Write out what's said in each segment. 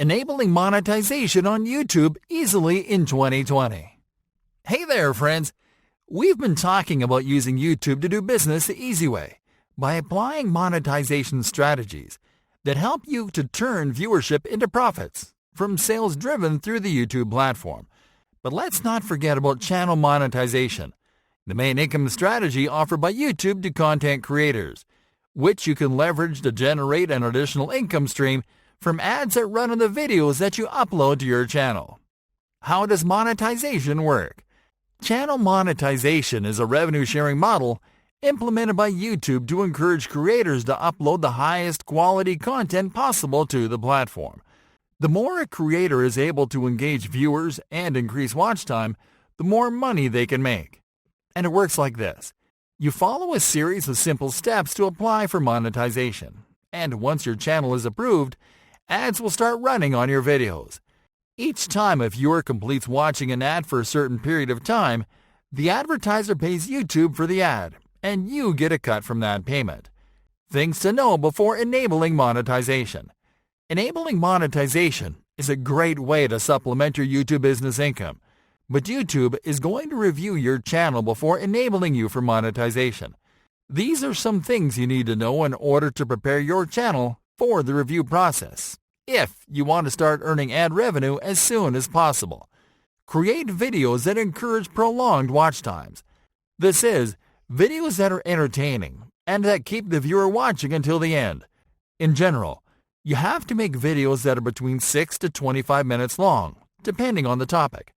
enabling monetization on YouTube easily in 2020. Hey there, friends! We've been talking about using YouTube to do business the easy way by applying monetization strategies that help you to turn viewership into profits from sales driven through the YouTube platform. But let's not forget about channel monetization, the main income strategy offered by YouTube to content creators, which you can leverage to generate an additional income stream from ads that run on the videos that you upload to your channel. How does monetization work? Channel monetization is a revenue-sharing model implemented by YouTube to encourage creators to upload the highest quality content possible to the platform. The more a creator is able to engage viewers and increase watch time, the more money they can make. And it works like this. You follow a series of simple steps to apply for monetization, and once your channel is approved, ads will start running on your videos. Each time a viewer completes watching an ad for a certain period of time, the advertiser pays YouTube for the ad, and you get a cut from that payment. Things to know before enabling monetization. Enabling monetization is a great way to supplement your YouTube business income, but YouTube is going to review your channel before enabling you for monetization. These are some things you need to know in order to prepare your channel for the review process, if you want to start earning ad revenue as soon as possible. Create videos that encourage prolonged watch times. This is, videos that are entertaining and that keep the viewer watching until the end. In general, you have to make videos that are between 6 to 25 minutes long, depending on the topic.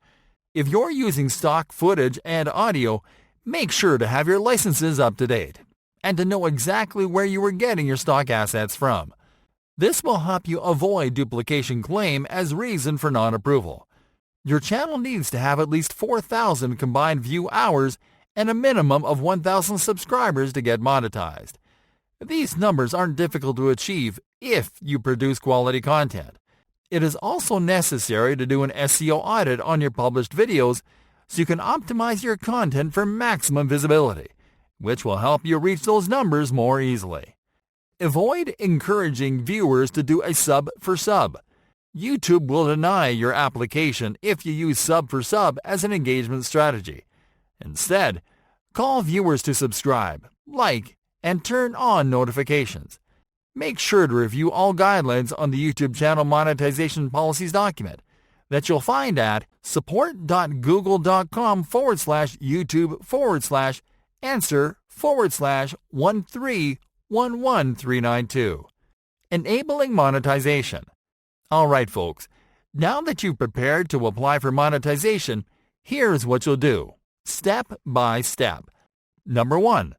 If you're using stock footage and audio, make sure to have your licenses up to date and to know exactly where you are getting your stock assets from. This will help you avoid duplication claim as reason for non-approval. Your channel needs to have at least 4,000 combined view hours and a minimum of 1,000 subscribers to get monetized. These numbers aren't difficult to achieve if you produce quality content. It is also necessary to do an SEO audit on your published videos so you can optimize your content for maximum visibility, which will help you reach those numbers more easily. Avoid encouraging viewers to do a sub for sub. YouTube will deny your application if you use sub for sub as an engagement strategy. Instead, call viewers to subscribe, like, and turn on notifications. Make sure to review all guidelines on the YouTube channel monetization policies document that you'll find at support.google.com/YouTube/answer/1311392. Enabling monetization. All right, folks. Now that you've prepared to apply for monetization, here's what you'll do, step by step. Number 1.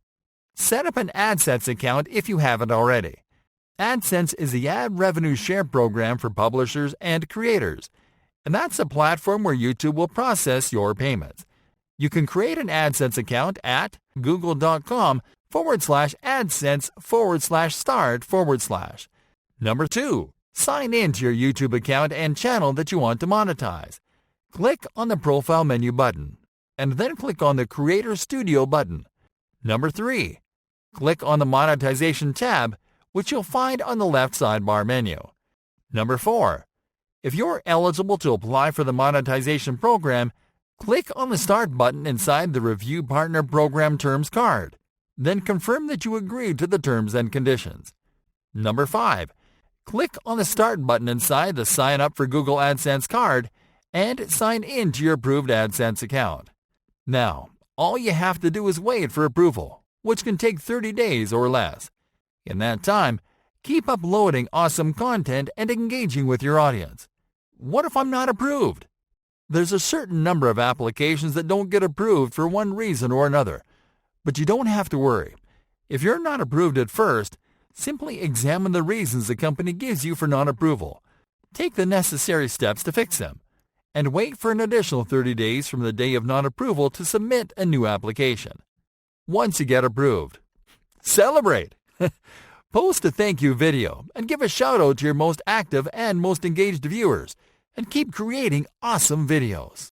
Set up an AdSense account if you haven't already. AdSense is the ad revenue share program for publishers and creators, and that's a platform where YouTube will process your payments. You can create an AdSense account at google.com/AdSense/start/. Number 2. Sign in to your YouTube account and channel that you want to monetize. Click on the Profile menu button, and then click on the Creator Studio button. Number 3. Click on the Monetization tab, which you'll find on the left sidebar menu. Number 4. If you're eligible to apply for the monetization program, click on the Start button inside the Review Partner Program Terms card. Then confirm that you agree to the terms and conditions. Number 5. Click on the Start button inside the Sign Up for Google AdSense card and sign in to your approved AdSense account. Now, all you have to do is wait for approval, which can take 30 days or less. In that time, keep uploading awesome content and engaging with your audience. What if I'm not approved? There's a certain number of applications that don't get approved for one reason or another. But you don't have to worry. If you're not approved at first, simply examine the reasons the company gives you for non-approval. Take the necessary steps to fix them, and wait for an additional 30 days from the day of non-approval to submit a new application. Once you get approved, celebrate! Post a thank you video and give a shout out to your most active and most engaged viewers, and keep creating awesome videos.